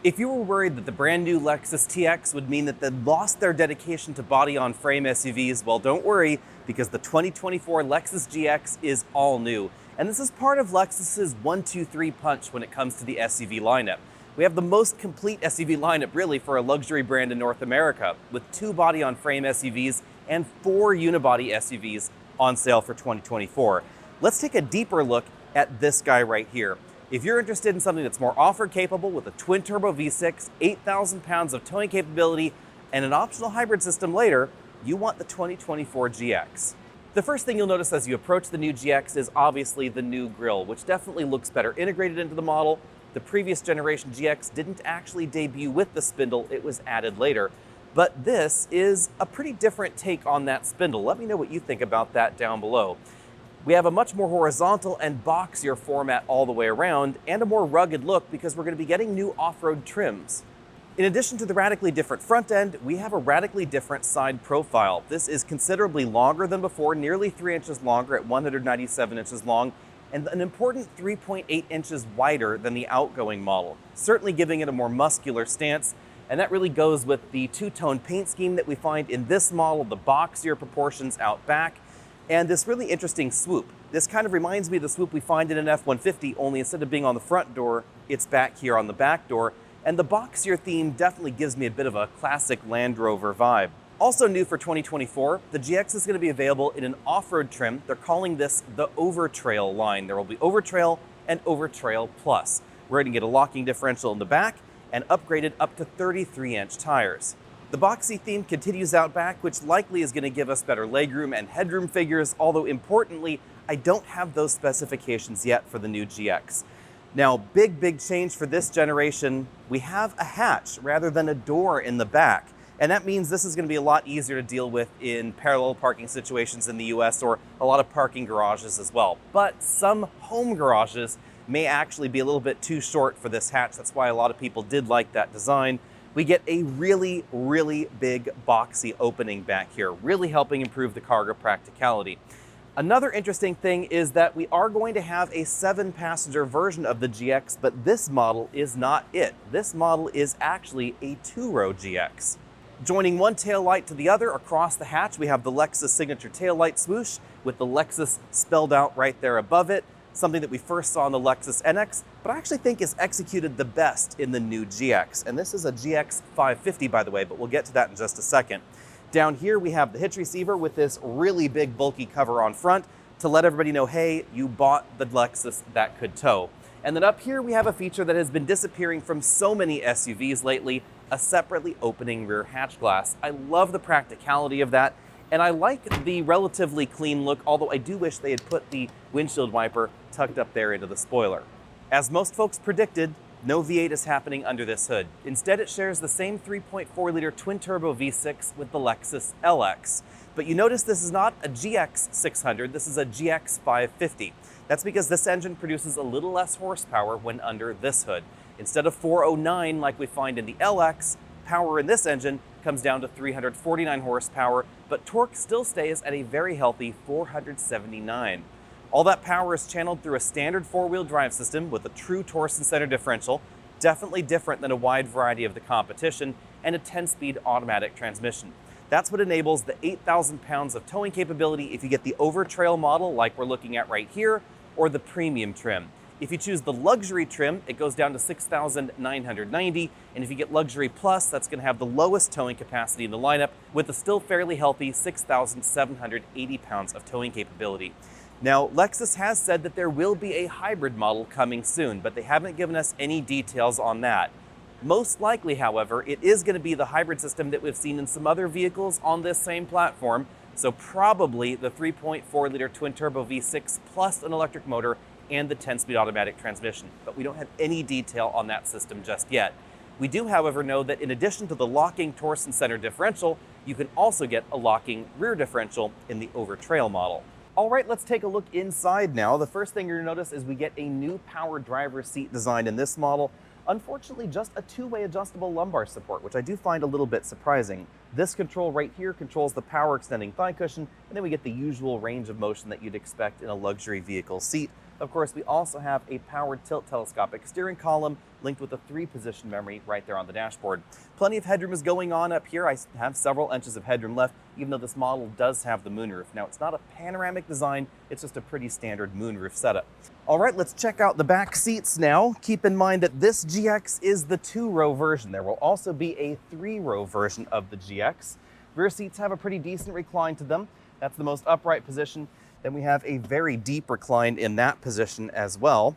If you were worried that the brand new Lexus TX would mean that they'd lost their dedication to body-on-frame SUVs, well, don't worry, because the 2024 Lexus GX is all new. And this is part of Lexus's 1-2-3 punch when it comes to the SUV lineup. We have the most complete SUV lineup, really, for a luxury brand in North America, with 2 body-on-frame SUVs and 4 unibody SUVs on sale for 2024. Let's take a deeper look at this guy right here. If you're interested in something that's more off-road capable with a twin-turbo V6, 8,000 pounds of towing capability, and an optional hybrid system later, you want the 2024 GX. The first thing you'll notice as you approach the new GX is obviously the new grille, which definitely looks better integrated into the model. The previous generation GX didn't actually debut with the spindle, it was added later. But this is a pretty different take on that spindle. Let me know what you think about that down below. We have a much more horizontal and boxier format all the way around, and a more rugged look because we're going to be getting new off-road trims. In addition to the radically different front end, we have a radically different side profile. This is considerably longer than before, nearly 3 inches longer at 197 inches long, and an important 3.8 inches wider than the outgoing model, certainly giving it a more muscular stance. And that really goes with the two-tone paint scheme that we find in this model, the boxier proportions out back, and this really interesting swoop. This kind of reminds me of the swoop we find in an F-150, only instead of being on the front door, it's back here on the back door. And the boxier theme definitely gives me a bit of a classic Land Rover vibe. Also new for 2024, the GX is going to be available in an off-road trim. They're calling this the Overtrail line. There will be Overtrail and Overtrail Plus. We're going to get a locking differential in the back and upgraded up to 33-inch tires. The boxy theme continues out back, which likely is going to give us better legroom and headroom figures, although importantly, I don't have those specifications yet for the new GX. Now, big change for this generation, we have a hatch rather than a door in the back. And that means this is going to be a lot easier to deal with in parallel parking situations in the US or a lot of parking garages as well. But some home garages may actually be a little bit too short for this hatch. That's why a lot of people did like that design. We get a really big boxy opening back here, really helping improve the cargo practicality. Another interesting thing is that we are going to have a 7-passenger version of the GX, but this model is not it. This model is actually a 2-row GX. Joining one taillight to the other across the hatch, we have the Lexus signature taillight swoosh with the Lexus spelled out right there above it, something that we first saw in the Lexus NX, but I actually think is executed the best in the new GX. And this is a GX 550, by the way, but we'll get to that in just a second. Down here, we have the hitch receiver with this really big, bulky cover on front to let everybody know, hey, you bought the Lexus that could tow. And then up here, we have a feature that has been disappearing from so many SUVs lately, a separately opening rear hatch glass. I love the practicality of that, and I like the relatively clean look, although I do wish they had put the windshield wiper tucked up there into the spoiler. As most folks predicted, no V8 is happening under this hood. Instead, it shares the same 3.4-liter twin-turbo V6 with the Lexus LX. But you notice this is not a GX 600, this is a GX 550. That's because this engine produces a little less horsepower when under this hood. Instead of 409 like we find in the LX, power in this engine comes down to 349 horsepower, but torque still stays at a very healthy 479. All that power is channeled through a standard 4-wheel drive system with a true torsion center differential, definitely different than a wide variety of the competition, and a 10-speed automatic transmission. That's what enables the 8,000 pounds of towing capability if you get the Overtrail model like we're looking at right here, or the premium trim. If you choose the luxury trim, it goes down to 6,990, and if you get luxury plus, that's going to have the lowest towing capacity in the lineup with a still fairly healthy 6,780 pounds of towing capability. Now, Lexus has said that there will be a hybrid model coming soon, but they haven't given us any details on that. Most likely, however, it is going to be the hybrid system that we've seen in some other vehicles on this same platform, so probably the 3.4-liter twin-turbo V6 plus an electric motor and the 10-speed automatic transmission, but we don't have any detail on that system just yet. We do, however, know that in addition to the locking torsion center differential, you can also get a locking rear differential in the Overtrail model. All right, let's take a look inside now. The first thing you're gonna notice is we get a new power driver's seat design in this model. Unfortunately, just a 2-way adjustable lumbar support, which I do find a little bit surprising. This control right here controls the power extending thigh cushion, and then we get the usual range of motion that you'd expect in a luxury vehicle seat. Of course, we also have a powered tilt telescopic steering column linked with a 3-position memory right there on the dashboard. Plenty of headroom is going on up here. I have several inches of headroom left, even though this model does have the moonroof. Now, it's not a panoramic design, it's just a pretty standard moonroof setup. All right, let's check out the back seats now. Keep in mind that this GX is the 2-row version. There will also be a 3-row version of the GX. Rear seats have a pretty decent recline to them. That's the most upright position. Then we have a very deep recline in that position as well.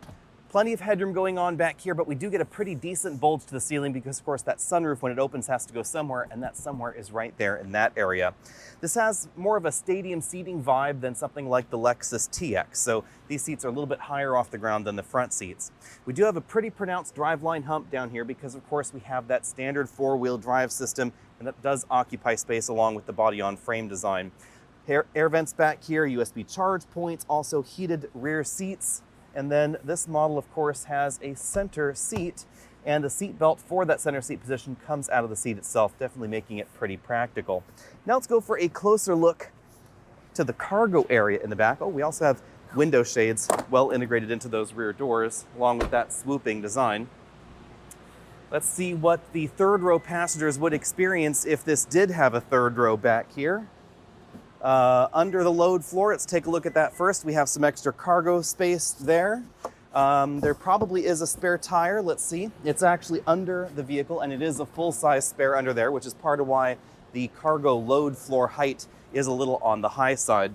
Plenty of headroom going on back here, but we do get a pretty decent bulge to the ceiling because, of course, that sunroof, when it opens, has to go somewhere, and that somewhere is right there in that area. This has more of a stadium seating vibe than something like the Lexus TX, so these seats are a little bit higher off the ground than the front seats. We do have a pretty pronounced driveline hump down here because, of course, we have that standard 4-wheel drive system, and that does occupy space along with the body-on-frame design. Air vents back here, USB charge points, also heated rear seats. And then this model, of course, has a center seat, and the seat belt for that center seat position comes out of the seat itself, definitely making it pretty practical. Now let's go for a closer look to the cargo area in the back. Oh, we also have window shades well integrated into those rear doors, along with that swooping design. Let's see what the 3rd row passengers would experience if this did have a 3rd row back here. Under the load floor, let's take a look at that first. We have some extra cargo space there. There probably is a spare tire. Let's see. It's actually under the vehicle, and it is a full-size spare under there, which is part of why the cargo load floor height is a little on the high side.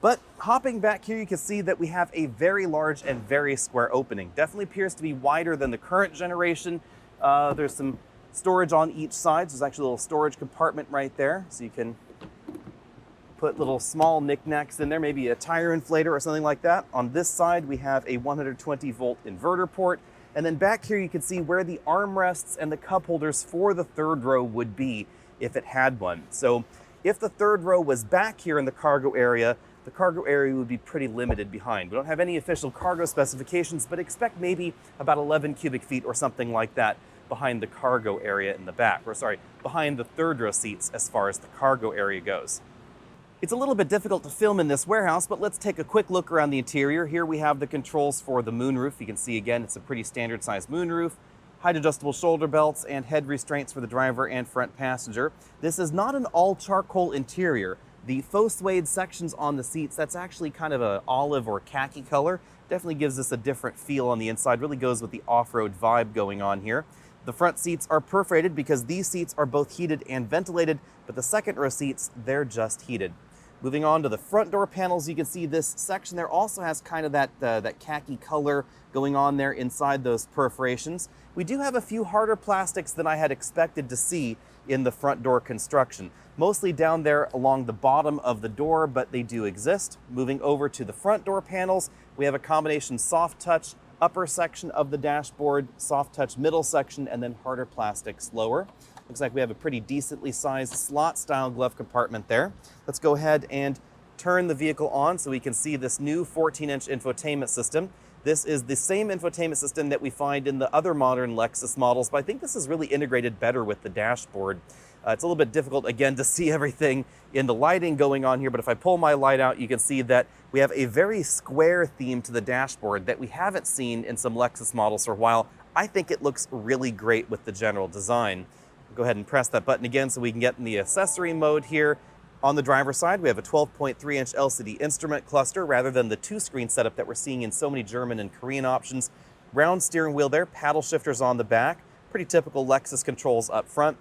But hopping back here, you can see that we have a very large and very square opening. Definitely appears to be wider than the current generation. There's some storage on each side. So there's actually a little storage compartment right there, so you can put little small knickknacks in there, maybe a tire inflator or something like that. On this side, we have a 120-volt inverter port. And then back here, you can see where the armrests and the cup holders for the 3rd row would be if it had one. So if the 3rd row was back here in the cargo area would be pretty limited behind. We don't have any official cargo specifications, but expect maybe about 11 cubic feet or something like that behind the cargo area in the back, or sorry, behind the 3rd row seats as far as the cargo area goes. It's a little bit difficult to film in this warehouse, but let's take a quick look around the interior. Here we have the controls for the moonroof. You can see again, it's a pretty standard sized moonroof, height adjustable shoulder belts, and head restraints for the driver and front passenger. This is not an all charcoal interior. The faux suede sections on the seats, that's actually kind of an olive or khaki color. Definitely gives us a different feel on the inside, really goes with the off-road vibe going on here. The front seats are perforated because these seats are both heated and ventilated, but the 2nd row seats, they're just heated. Moving on to the front door panels, you can see this section there also has kind of that khaki color going on there inside those perforations. We do have a few harder plastics than I had expected to see in the front door construction. Mostly down there along the bottom of the door, but they do exist. Moving over to the front door panels, we have a combination soft touch upper section of the dashboard, soft touch middle section, and then harder plastics lower. Looks like we have a pretty decently sized slot style glove compartment there. Let's go ahead and turn the vehicle on so we can see this new 14-inch infotainment system. This is the same infotainment system that we find in the other modern Lexus models, but I think this is really integrated better with the dashboard. It's a little bit difficult, again, to see everything in the lighting going on here, but if I pull my light out, you can see that we have a very square theme to the dashboard that we haven't seen in some Lexus models for a while. I think it looks really great with the general design. Go ahead and press that button again so we can get in the accessory mode here. On the driver's side, we have a 12.3-inch LCD instrument cluster rather than the 2-screen setup that we're seeing in so many German and Korean options. Round steering wheel there, paddle shifters on the back, pretty typical Lexus controls up front.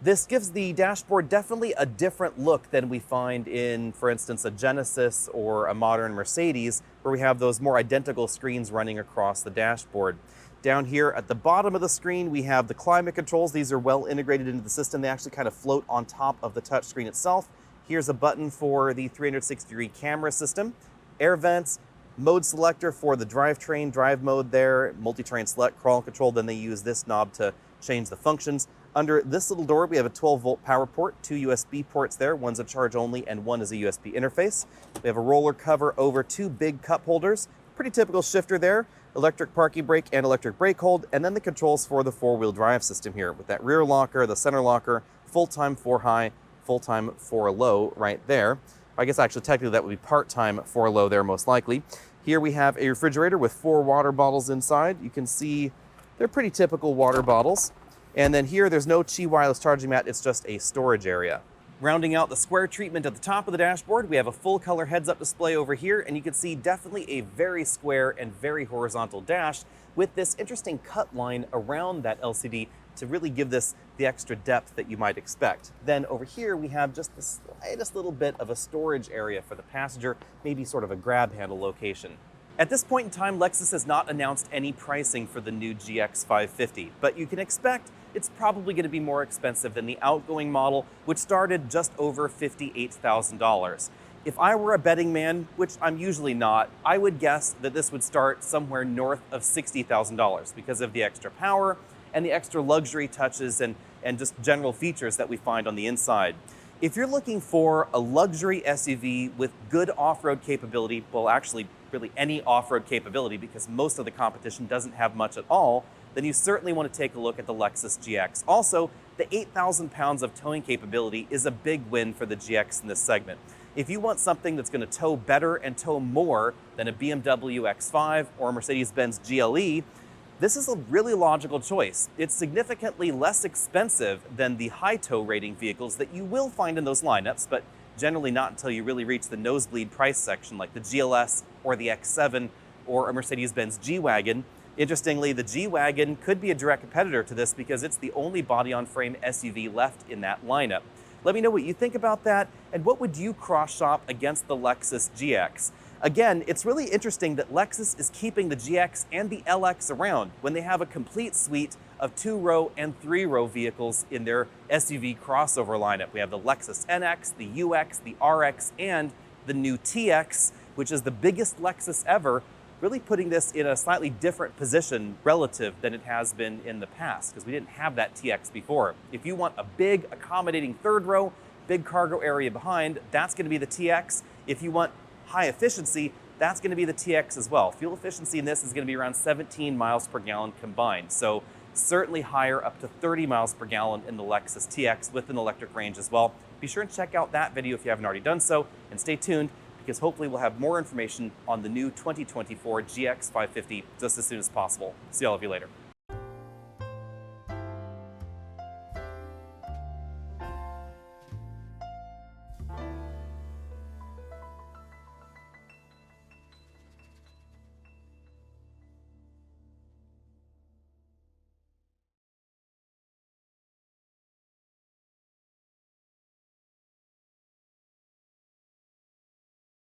This gives the dashboard definitely a different look than we find in, for instance, a Genesis or a modern Mercedes, where we have those more identical screens running across the dashboard. Down here at the bottom of the screen, we have the climate controls. These are well integrated into the system. They actually kind of float on top of the touchscreen itself. Here's a button for the 360-degree camera system, air vents, mode selector for the drivetrain, drive mode there, multi-terrain select, crawl control. Then they use this knob to change the functions. Under this little door, we have a 12-volt power port, 2 USB ports there. One's a charge only and one is a USB interface. We have a roller cover over 2 big cup holders. Pretty typical shifter there. Electric parking brake and electric brake hold, and then the controls for the 4-wheel drive system here with that rear locker, the center locker, full-time 4-high, full-time 4-low right there. I guess actually technically that would be part-time 4-low there most likely. Here we have a refrigerator with 4 water bottles inside. You can see they're pretty typical water bottles. And then here, there's no Qi wireless charging mat, it's just a storage area. Rounding out the square treatment at the top of the dashboard, we have a full color heads-up display over here, and you can see definitely a very square and very horizontal dash with this interesting cut line around that LCD to really give this the extra depth that you might expect. Then over here, we have just the slightest little bit of a storage area for the passenger, maybe sort of a grab handle location. At this point in time, Lexus has not announced any pricing for the new GX 550, but you can expect it's probably going to be more expensive than the outgoing model, which started just over $58,000. If I were a betting man, which I'm usually not, I would guess that this would start somewhere north of $60,000 because of the extra power and the extra luxury touches and just general features that we find on the inside. If you're looking for a luxury SUV with good off-road capability, well, actually, really any off-road capability because most of the competition doesn't have much at all, then you certainly want to take a look at the Lexus GX. Also, the 8,000 pounds of towing capability is a big win for the GX in this segment. If you want something that's going to tow better and tow more than a BMW X5 or a Mercedes-Benz GLE, this is a really logical choice. It's significantly less expensive than the high tow rating vehicles that you will find in those lineups, but generally not until you really reach the nosebleed price section like the GLS or the X7 or a Mercedes-Benz G-Wagon. Interestingly, the G-Wagon could be a direct competitor to this because it's the only body-on-frame SUV left in that lineup. Let me know what you think about that, and what would you cross-shop against the Lexus GX? Again, it's really interesting that Lexus is keeping the GX and the LX around when they have a complete suite of 2-row and 3-row vehicles in their SUV crossover lineup. We have the Lexus NX, the UX, the RX, and the new TX, which is the biggest Lexus ever, really putting this in a slightly different position relative than it has been in the past, because we didn't have that TX before. If you want a big, accommodating 3rd row, big cargo area behind, that's going to be the TX. If you want high efficiency, that's going to be the TX as well. Fuel efficiency in this is going to be around 17 miles per gallon combined, so certainly higher, up to 30 miles per gallon in the Lexus TX with an electric range as well. Be sure and check out that video if you haven't already done so, and stay tuned because hopefully we'll have more information on the new 2024 GX 550 just as soon as possible. See all of you later.